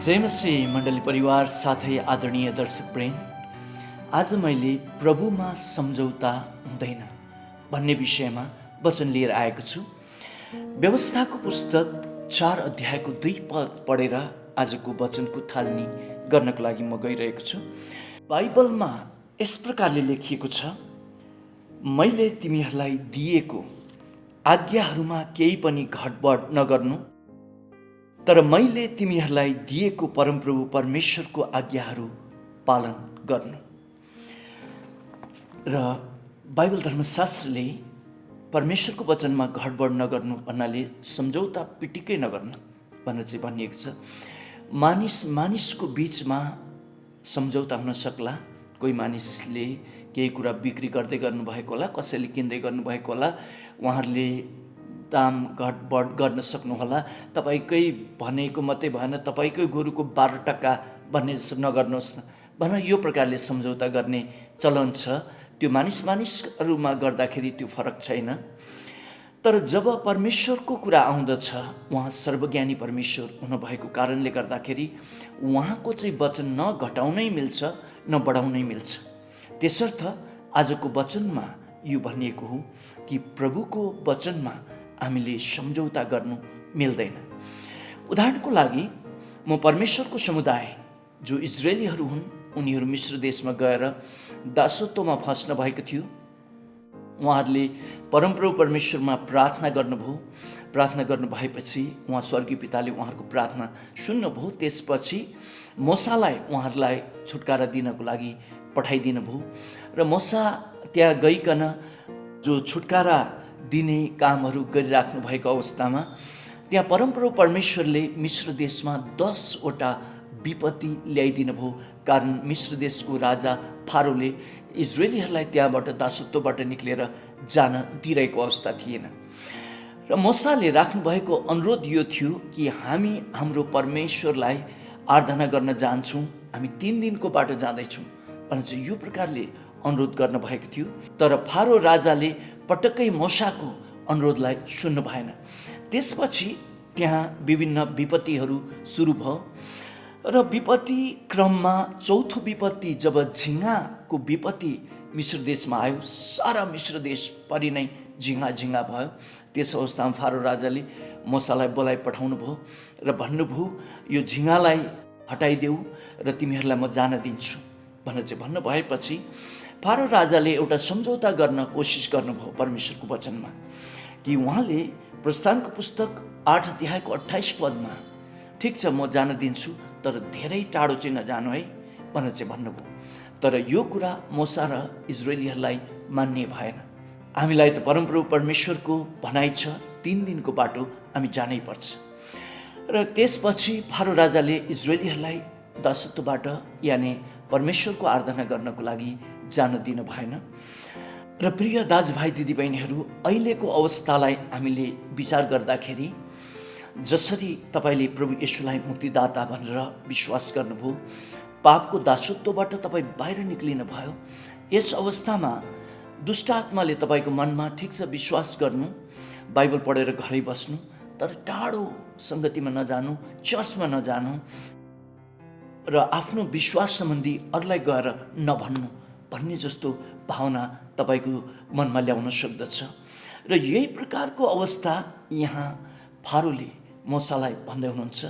जय मसीह मण्डली परिवार साथै आदरणीय दर्शक प्रेम, आज मैले प्रभुमा सम्झौता हुँदैन भन्ने विषयमा वचन लिएर आएको छु। व्यवस्थाको पुस्तक 4 अध्यायको 2 पद पढेर आजको वचनको थालनी गर्नको लागि म गइरहेको छु। बाइबलमा यस प्रकारले लेखिएको छ, मैले तिमीहरूलाई दिएको आज्ञाहरूमा केही पनि घटबड नगर्नु, तर मैले तिमीहरूलाई दिएको परमप्रभु परमेश्वरको आज्ञाहरू पालन गर्नु। र बाइबल धर्मशास्त्रले परमेश्वरको वचनमा घटबड नगर्नु भन्नाले सम्झौता पिटिकै नगर्नु भनेर चाहिँ भनिएको छ। मानिसको बीचमा सम्झौता हुन सक्ला। कोही मानिसले केही कुरा बिक्री गर्दै गर्नुभएको होला, कसैले किन्दै गर्नुभएको होला, उहाँहरूले दाम घटबड गर्न सक्नुहोला। तपाईँकै भनेको मात्रै भएन, तपाईँकै गोरुको 12% भन्ने जस्तो नगर्नुहोस् न भनेर यो प्रकारले सम्झौता गर्ने चलन छ। त्यो मानिसहरूमा गर्दाखेरि त्यो फरक छैन। तर जब परमेश्वरको कुरा आउँदछ, उहाँ सर्वज्ञानी परमेश्वर हुनुभएको कारणले गर्दाखेरि उहाँको चाहिँ वचन न घटाउनै मिल्छ न बढाउनै मिल्छ। त्यसर्थ आजको वचनमा यो भनिएको हो कि प्रभुको वचनमा हामीले सम्झौता गर्नु मिल्दैन। उदाहरणको लागि म परमेश्वरको समुदाय जो इजरायलीहरू हुन्, उनीहरू मिश्र देशमा गएर दासत्वमा फस्न भएको थियो। उहाँहरूले परमप्रभु परमेश्वरमा प्रार्थना गर्नुभयो। प्रार्थना गर्नु भएपछि उहाँ स्वर्गीय पिताले उहाँहरूको प्रार्थना सुन्नुभयो। त्यसपछि मोसालाई उहाँहरूलाई छुटकारा दिनको लागि पठाइदिनु भयो र मोसा त्यहाँ गइकन जो छुटकारा दिने कामहरू गरिराख्नु भएको अवस्थामा त्यहाँ परमप्रभु परमेश्वरले मिश्र देशमा 10वटा विपत्ति ल्याइदिनु भयो। कारण मिश्र देशको राजा फारोले इजरायलीहरूलाई त्यहाँबाट दासत्वबाट निक्लेर जान दिइरहेको अवस्था थिएन। र मोसाले राख्नुभएको अनुरोध यो थियो कि हामी हाम्रो परमेश्वरलाई आराधना गर्न जान्छौँ, हामी 3 दिनको बाटो जाँदैछौँ भनेर चाहिँ यो प्रकारले अनुरोध गर्नुभएको थियो। तर फारो राजाले पटक्कै मोसाको अनुरोधलाई सुन्नु भएन। त्यसपछि त्यहाँ विभिन्न विपत्तिहरू सुरु भयो र विपत्ति क्रममा चौथो विपत्ति जब झिँगाको विपत्ति मिश्र देशमा आयो, सारा मिश्र देश परि नै झिँगा भयो। त्यस अवस्थामा फारो राजाले मोसालाई बोलाइ पठाउनु भयो र भन्नुभयो, यो झिँगालाई हटाइदेऊ र तिमीहरूलाई म जान दिन्छु भनेर चाहिँ भन्नु भएपछि फारो राजाले एउटा सम्झौता गर्न कोसिस गर्नुभयो परमेश्वरको वचनमा कि उहाँले प्रस्थानको पुस्तक 8 अध्यायको 28 पदमा ठिक छ म जान दिन्छु, तर धेरै टाढो चाहिँ नजानु है भनेर चाहिँ भन्नुभयो। तर यो कुरा मोसा र इजरायलीहरूलाई मान्ने भएन। हामीलाई त परमप्रभु परमेश्वरको भनाइ छ, 3 दिनको बाटो हामी जानै पर्छ। र त्यसपछि फारो राजाले इजरायलीहरूलाई दासत्वबाट यानि परमेश्वरको आराधना गर्नको लागि जान दिनु भएन। र प्रिय दाजुभाइ दिदीबहिनीहरू, अहिलेको अवस्थालाई हामीले विचार गर्दाखेरि जसरी तपाईँले प्रभु येशूलाई मुक्तिदाता भनेर विश्वास गर्नुभयो, पापको दासत्वबाट तपाईँ बाहिर निक्लिनु भयो, यस अवस्थामा दुष्ट आत्माले तपाईँको मनमा ठिक छ विश्वास गर्नु, बाइबल पढेर घरै बस्नु, तर टाढो सङ्गतिमा नजानु, चर्चमा नजानु र आफ्नो विश्वास सम्बन्धी अरूलाई गएर नभन्नु भन्ने जस्तो भावना तपाईँको मनमा ल्याउन सक्दछ। र यही प्रकारको अवस्था यहाँ फारोले मोसालाई भन्दै हुनुहुन्छ,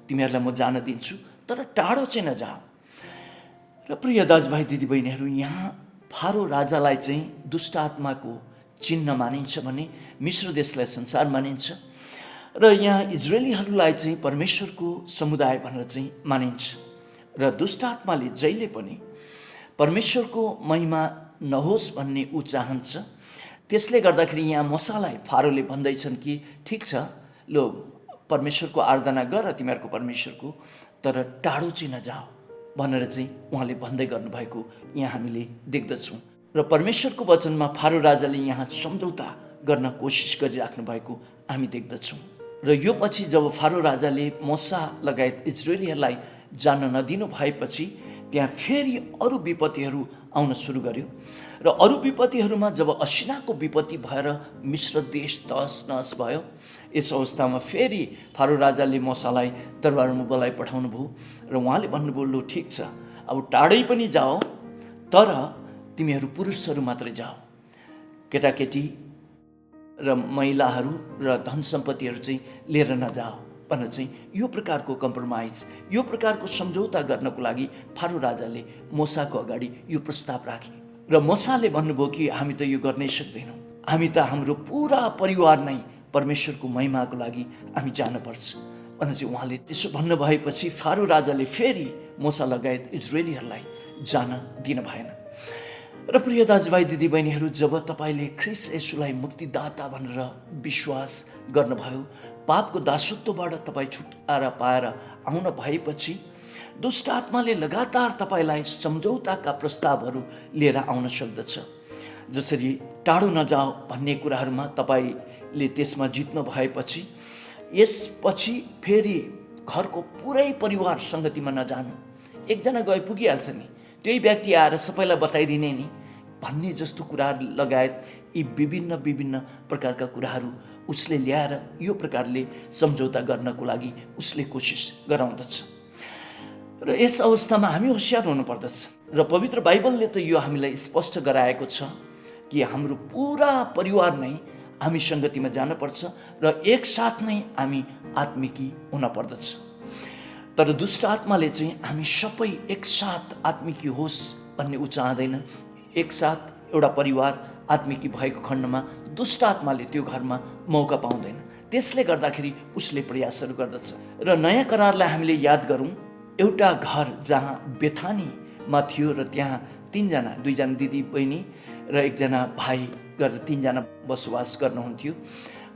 तिमीहरूलाई म जान दिन्छु तर टाढो चाहिँ नजाऊ। र प्रिय दाजुभाइ दिदीबहिनीहरू, यहाँ फारो राजालाई चाहिँ दुष्ट आत्माको चिन्ह मानिन्छ भने मिश्र देशलाई संसार मानिन्छ र यहाँ इजरायलीहरूलाई चाहिँ परमेश्वरको समुदाय भनेर चाहिँ मानिन्छ। र दुष्ट आत्माले जहिले पनि परमेश्वरको महिमा नहोस् भन्ने ऊ चाहन्छ। त्यसले गर्दाखेरि यहाँ मोसालाई फारोले भन्दैछन् कि ठिक छ, लो परमेश्वरको आराधना गर तिमीहरूको परमेश्वरको, तर टाढो चाहिँ नजाऊ भनेर चाहिँ उहाँले भन्दै गर्नुभएको यहाँ हामीले देख्दछौँ। र परमेश्वरको वचनमा फारो राजाले यहाँ सम्झौता गर्न कोसिस गरिराख्नु भएको हामी देख्दछौँ। र यो पछि जब फारो राजाले मोसा लगायत इजरायलीहरूलाई जान नदिनु भएपछि त्यहाँ फेरि अरू विपत्तिहरू आउन सुरु गर्यो। र अरू विपत्तिहरूमा जब असिनाको विपत्ति भएर मिश्र देश तहस नहस भयो, यस अवस्थामा फेरि फारो राजाले मोसालाई दरबारमा बोलाइ पठाउनु भयो र उहाँले भन्नुभयो, लु ठिक छ, अब टाढै पनि जाओ, तर तिमीहरू पुरुषहरू मात्रै जाओ, केटाकेटी र महिलाहरू र धन सम्पत्तिहरू चाहिँ लिएर नजाओ भनेर चाहिँ यो प्रकारको कम्प्रोमाइज, यो प्रकारको सम्झौता गर्नको लागि फारो राजाले मोसाको अगाडि यो प्रस्ताव राखे। र मोसाले भन्नुभयो कि हामी त यो गर्नै सक्दैनौँ, हामी त हाम्रो पुरा परिवार नै परमेश्वरको महिमाको लागि हामी जानुपर्छ भनेर चाहिँ उहाँले त्यसो भन्नुभएपछि फारो राजाले फेरि मोसा लगायत इजरायलीहरूलाई जान दिन भएन। र प्रिय दाजुभाइ दिदीबहिनीहरू, जब तपाईँले ख्रीष्ट येशूलाई मुक्तिदाता भनेर विश्वास गर्नुभयो, पापको दासत्वबाट तपाईँ छुटकारा पाएर आउन भएपछि दुष्ट आत्माले लगातार तपाईँलाई सम्झौताका प्रस्तावहरू लिएर आउन सक्दछ। जसरी टाढो नजाओ भन्ने कुराहरूमा तपाईँले त्यसमा जित्नु भएपछि यसपछि फेरि घरको पुरै परिवार सङ्गतिमा नजानु, एकजना गए पुगिहाल्छ नि, त्यही व्यक्ति आएर सबैलाई बताइदिने नि भन्ने जस्तो कुराहरू लगायत यी विभिन्न विभिन्न प्रकारका कुराहरू उसले ल्याएर यो प्रकारले सम्झौता गर्नको लागि उसले कोसिस गराउँदछ। र यस अवस्थामा हामी होसियार हुनुपर्दछ। र पवित्र बाइबलले त यो हामीलाई स्पष्ट गराएको छ कि हाम्रो पुरा परिवार नै हामी सङ्गतिमा जानुपर्छ र एकसाथ नै हामी आत्मिकी हुन पर्दछ। तर दुष्ट आत्माले चाहिँ हामी सबै एकसाथ आत्मिकी होस् भन्ने ऊ चाहँदैन। एकसाथ एउटा परिवार आत्मिकी भएको खण्डमा दुष्ट आत्माले त्यो घरमा मौका पाउँदैन। त्यसले गर्दाखेरि उसले प्रयासहरू गर्दछ। र नयाँ करारलाई हामीले याद गरौँ, एउटा घर जहाँ बेथानीमा थियो र त्यहाँ दुईजना दिदी बहिनी र एकजना भाइ गरेर 3 जना बसोबास गर्नुहुन्थ्यो,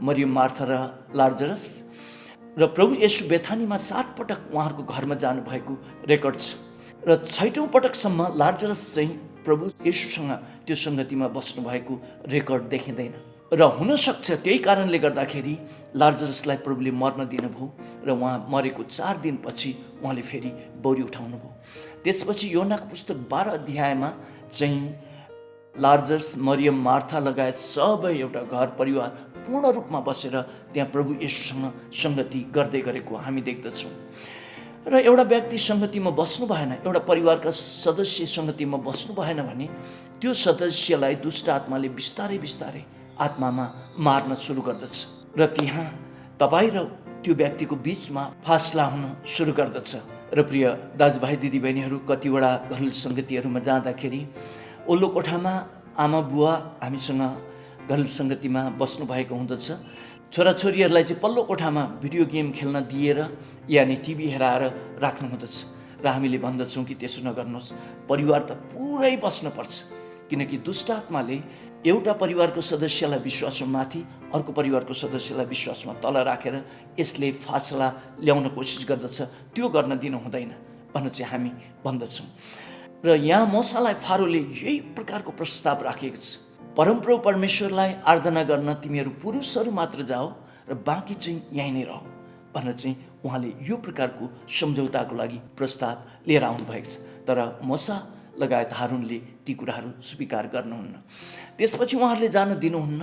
मरियम, मार्था र लाजरस। र प्रभु येशू बेथानीमा 7 पटक उहाँहरूको घरमा जानुभएको रेकर्ड छ। र 6औं पटकसम्म लाजरस चाहिँ प्रभु येशूसँग त्यो सङ्गतिमा बस्नुभएको रेकर्ड देखिँदैन। र हुनसक्छ त्यही कारणले गर्दाखेरि लाजरसलाई प्रभुले मर्न दिनुभयो र उहाँ मरेको 4 दिनपछि उहाँले फेरि बौरी उठाउनु भयो। त्यसपछि योनाको पुस्तक 12 अध्यायमा चाहिँ लाजरस, मरियम, मार्था लगायत सबै एउटा घर परिवार पूर्ण रूपमा बसेर त्यहाँ प्रभु येशूसँग सङ्गति गर्दै गरेको हामी देख्दछौँ। र एउटा व्यक्ति सङ्गतिमा बस्नु भएन, एउटा परिवारका सदस्य सङ्गतिमा बस्नु भएन भने त्यो सदस्यलाई दुष्ट आत्माले बिस्तारै बिस्तारै आत्मामा मार्न सुरु गर्दछ र त्यहाँ तपाईँ र त्यो व्यक्तिको बिचमा फासला हुन सुरु गर्दछ। र प्रिय दाजुभाइ दिदीबहिनीहरू, कतिवटा घरेलु सङ्गतिहरूमा जाँदाखेरि ओल्लो कोठामा आमा बुवा हामीसँग घरेलु सङ्गतिमा बस्नुभएको हुँदछ। छोराछोरीहरूलाई चाहिँ पल्लो कोठामा भिडियो गेम खेल्न दिएर यानि टिभी हेराएर राख्नु हुँदछ र हामीले भन्दछौँ कि त्यसो नगर्नुहोस्, परिवार त पुरै बस्नुपर्छ। किनकि दुष्ट आत्माले एउटा परिवारको सदस्यलाई विश्वासमा माथि, अर्को परिवारको सदस्यलाई विश्वासमा तल राखेर यसले फासला ल्याउन कोसिस गर्दछ। त्यो गर्न दिनु हुँदैन भनेर चाहिँ हामी भन्दछौँ। र यहाँ मोसालाई फारोले यही प्रकारको प्रस्ताव राखेको छ, परमप्रभु परमेश्वरलाई आराधना गर्न तिमीहरू पुरुषहरू मात्र जाओ र बाँकी चाहिँ यहीँ नै रह भनेर चाहिँ उहाँले यो प्रकारको सम्झौताको लागि प्रस्ताव लिएर आउनुभएको छ। तर मोसा लगायत हारुनले ती कुराहरू स्वीकार गर्नुहुन्न। त्यसपछि उहाँहरूले जान दिनुहुन्न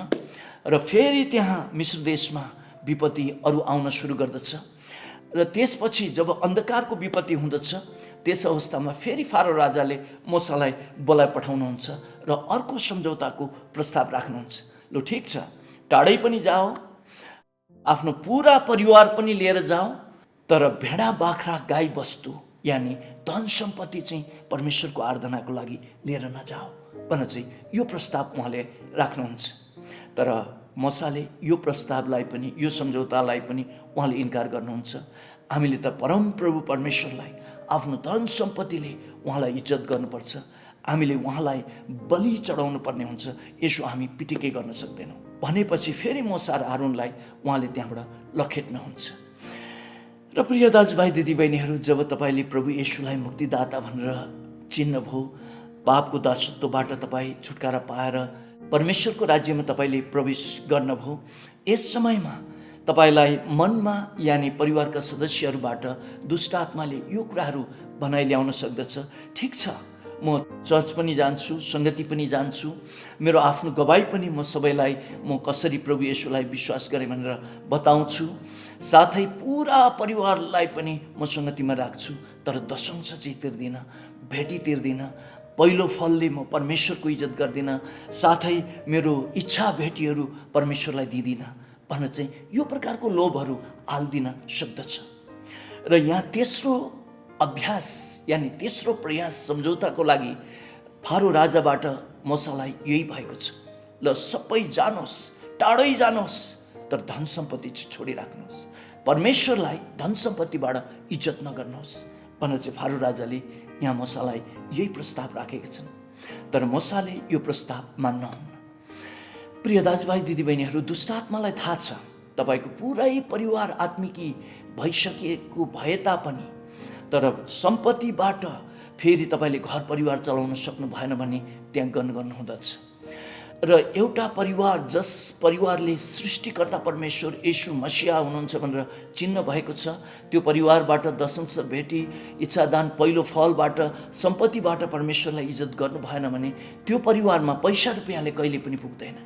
र फेरि त्यहाँ मिस्र देशमा विपत्ति अरू आउन सुरु गर्दछ। र त्यसपछि जब अन्धकारको विपत्ति हुँदछ, त्यस अवस्थामा फेरि फारो राजाले मोसालाई बोलाइ पठाउनुहुन्छ र अर्को सम्झौताको प्रस्ताव राख्नुहुन्छ। लु ठिक छ, टाढै पनि जाओ, आफ्नो पुरा परिवार पनि लिएर जाओ, तर भेडा बाख्रा गाई बस्तु यानि धन सम्पत्ति चाहिँ परमेश्वरको आराधनाको लागि लिएर नजाओ भनेर चाहिँ यो प्रस्ताव उहाँले राख्नुहुन्छ। तर मोसाले यो प्रस्तावलाई पनि, यो सम्झौतालाई पनि उहाँले इन्कार गर्नुहुन्छ। हामीले त परमप्रभु परमेश्वरलाई आफ्नो धन सम्पत्तिले उहाँलाई इज्जत गर्नुपर्छ, हामीले उहाँलाई बलि चढाउनु पर्ने हुन्छ, यसो हामी पिटिकै गर्न सक्दैनौँ भनेपछि फेरि मोसा र हारुनलाई उहाँले त्यहाँबाट लखेट्नुहुन्छ। र प्रिय दाजुभाइ दिदीबहिनीहरू, जब तपाईँले प्रभु येशूलाई मुक्तिदाता भनेर चिन्नुभयो, पापको दासत्वबाट तपाईँ छुटकारा पाएर परमेश्वरको राज्यमा तपाईँले प्रवेश गर्नुभयो, यस समयमा तपाईँलाई मनमा यानि परिवारका सदस्यहरूबाट दुष्ट आत्माले यो कुराहरू भनाइ ल्याउन सक्दछ। ठिक छ, म चर्च पनि जान्छु, सङ्गति पनि जान्छु, मेरो आफ्नो गवाई पनि म सबैलाई म कसरी प्रभु येशूलाई विश्वास गरेँ भनेर बताउँछु, साथै पुरा परिवारलाई पनि म सङ्गतिमा राख्छु, तर दशंश चाहिँ तिर्दिनँ, भेटी तिर्दिनँ, पहिलो फलले म परमेश्वरको इज्जत गर्दिनँ, साथै मेरो इच्छा भेटीहरू परमेश्वरलाई दिँदिनँ भनेर चाहिँ यो प्रकारको लोभहरू हाल्दिन सक्दछ। र यहाँ तेस्रो अभ्यास यानि तेस्रो प्रयास सम्झौताको लागि फारो राजाबाट मूसालाई यही भएको छ, ल सबै जानुहोस्, टाढै जानुहोस्, तर धन सम्पत्ति चाहिँ छोडिराख्नुहोस्, परमेश्वरलाई धन सम्पत्तिबाट इज्जत नगर्नुहोस् भनेर चाहिँ फारो राजाले यहाँ मूसालाई यही प्रस्ताव राखेका छन्। तर मूसाले यो प्रस्ताव मान्नुहुन्न। प्रिय दाजुभाइ दिदीबहिनीहरू, दुष्टात्मालाई थाहा छ तपाईँको पुरै परिवार आत्मिकी भइसकेको भए तापनि, तर सम्पत्तिबाट फेरि तपाईँले घर परिवार चलाउन सक्नु भएन भने त्यहाँ गनगन हुँदछ। र एउटा परिवार जस परिवारले सृष्टिकर्ता परमेश्वर येशू मसिहा हुनुहुन्छ भनेर चिन्ह भएको छ, त्यो परिवारबाट दशंश भेटी, इच्छादान, पहिलो फलबाट, सम्पत्तिबाट परमेश्वरलाई इज्जत गर्नु भएन भने त्यो परिवारमा पैसा रुपियाँले कहिले पनि पुग्दैन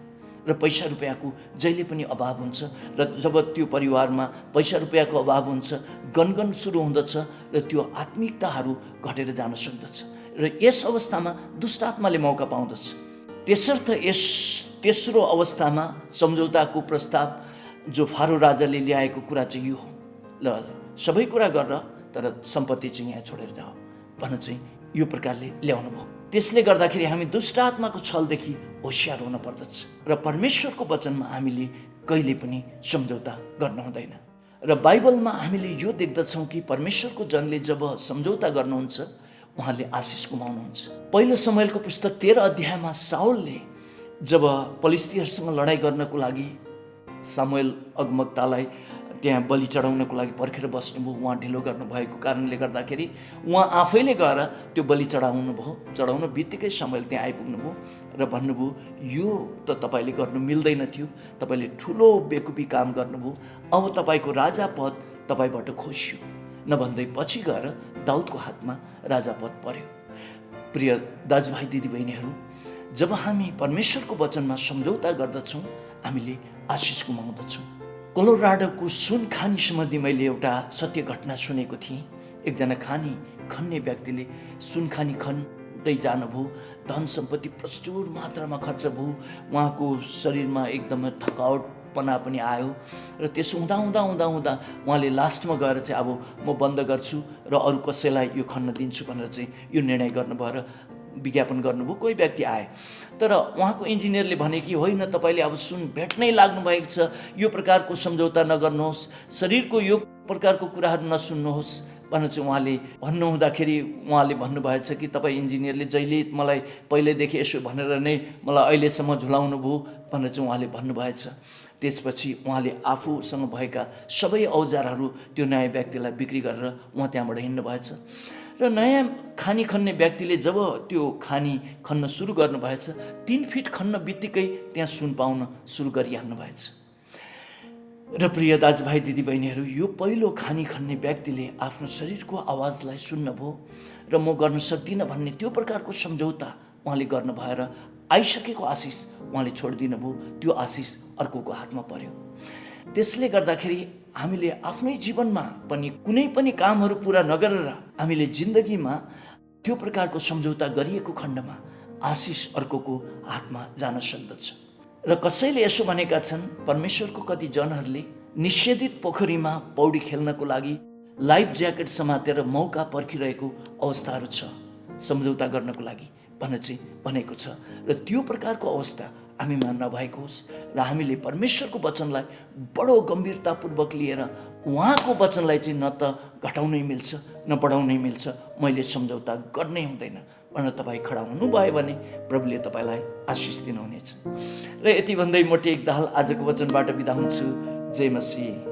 र पैसा रुपियाँको जहिले पनि अभाव हुन्छ। र जब त्यो परिवारमा पैसा रुपियाँको अभाव हुन्छ, गनगन सुरु हुँदछ र त्यो आत्मिकताहरू घटेर जान सक्दछ। र यस अवस्थामा दुष्टात्माले मौका पाउँदछ। त्यसर्थ यस तेस्रो अवस्थामा सम्झौताको प्रस्ताव जो फारो राजाले ल्याएको कुरा चाहिँ यो हो, ल सबै कुरा गरेर तर सम्पत्ति चाहिँ यहाँ छोडेर जाऊ भनेर चाहिँ यो प्रकारले ल्याउनु भयो। त्यसले गर्दाखेरि हामी दुष्टात्माको छलदेखि होसियार हुन पर्दछ र परमेश्वरको वचनमा हामीले कहिले पनि सम्झौता गर्न हुँदैन। र बाइबलमा हामीले यो देख्दछौँ कि परमेश्वरको जनले जब सम्झौता गर्नुहुन्छ उहाँले आशिष गुमाउनुहुन्छ। पहिलो समूएलको पुस्तक 13 अध्यायमा साउलले जब फलिस्तीहरूसँग लडाइँ गर्नको लागि सामुएल अगमवक्तालाई त्यहाँ बलि चढाउनको लागि पर्खेर बस्नुभयो, उहाँ ढिलो गर्नुभएको कारणले गर्दाखेरि उहाँ आफैले गएर त्यो बलि चढाउन बित्तिकै सामुएल त्यहाँ आइपुग्नुभयो र भन्नुभयो यो त तपाईँले गर्नु मिल्दैन थियो, तपाईँले ठुलो बेकुपी काम गर्नुभयो, अब तपाईँको राजा पद तपाईँबाट खोसियो नभन्दै पछि गएर दाउदको हातमा राजा पद पर्यो। प्रिय दाजुभाइ दिदीबहिनीहरू, जब हामी परमेश्वरको वचनमा सम्झौता गर्दछौँ हामीले आशिष गुमाउँदछौँ। कोलोराडोको सुन खानी सम्बन्धी मैले एउटा सत्य घटना सुनेको थिएँ। एकजना खानी खन्ने व्यक्तिले सुन खानी खन्दै जानुभयो, धन सम्पत्ति प्रचुर मात्रामा खर्च भयो, उहाँको शरीरमा एकदमै थकावटपना पनि आयो र त्यसो हुँदा उहाँले लास्टमा गएर चाहिँ अब म बन्द गर्छु र अरू कसैलाई यो खन्न दिन्छु भनेर चाहिँ यो निर्णय गर्नुभयो र विज्ञापन गर्नुभयो। कोही व्यक्ति आए तर उहाँको इन्जिनियरले भने कि होइन, तपाईँले अब सुन भेट्नै लाग्नु भएको छ, यो प्रकारको सम्झौता नगर्नुहोस्, शरीरको यो प्रकारको कुराहरू नसुन्नुहोस् भनेर चाहिँ उहाँले भन्नुहुँदाखेरि उहाँले भन्नुभएछ कि तपाईँ इन्जिनियरले जहिले मलाई पहिल्यैदेखि यसो भनेर नै मलाई अहिलेसम्म झुलाउनु भयो भनेर चाहिँ उहाँले भन्नुभएछ। त्यसपछि उहाँले आफूसँग भएका सबै औजारहरू त्यो नयाँ व्यक्तिलाई बिक्री गरेर उहाँ त्यहाँबाट हिँड्नु भएछ र नयाँ खानी खन्ने व्यक्तिले जब त्यो खानी खन्न सुरु गर्नुभएछ 3 फिट खन्न बित्तिकै त्यहाँ सुन पाउन सुरु गरिहाल्नु भएछ। र प्रिय दाजुभाइ दिदीबहिनीहरू, यो पहिलो खानी खन्ने व्यक्तिले आफ्नो शरीरको आवाजलाई सुन्नुभयो र म गर्न सक्दिनँ भन्ने त्यो प्रकारको सम्झौता उहाँले गर्नु भएर आइसकेको आशिष उहाँले छोडिदिनु भयो, त्यो आशिष अर्कोको हातमा पर्यो। त्यसले गर्दाखेरि हामीले आफ्नै जीवनमा पनि कुनै पनि कामहरू पुरा नगरेर हामीले जिन्दगीमा त्यो प्रकारको सम्झौता गरिएको खण्डमा आशिष अर्कोको हातमा जान सक्दछ। र कसैले यसो भनेका छन्, परमेश्वरको कति जनहरूले निषेधित पोखरीमा पौडी खेल्नको लागि लाइफ ज्याकेट समातेर मौका पर्खिरहेको अवस्थाहरू छ सम्झौता गर्नको लागि भनेर चाहिँ भनेको छ। र त्यो प्रकारको अवस्था हामीमा नभएको होस् र हामीले परमेश्वरको वचनलाई बडो गम्भीरतापूर्वक लिएर उहाँको वचनलाई चाहिँ न त घटाउनै मिल्छ न बढाउनै मिल्छ, मैले सम्झौता गर्नै हुँदैन भनेर तपाईँ खडा हुनुभयो भने प्रभुले तपाईँलाई आशिष दिनुहुनेछ। र यति भन्दै म टेक दाहाल आजको वचनबाट बिदा हुन्छु। जय मसीह।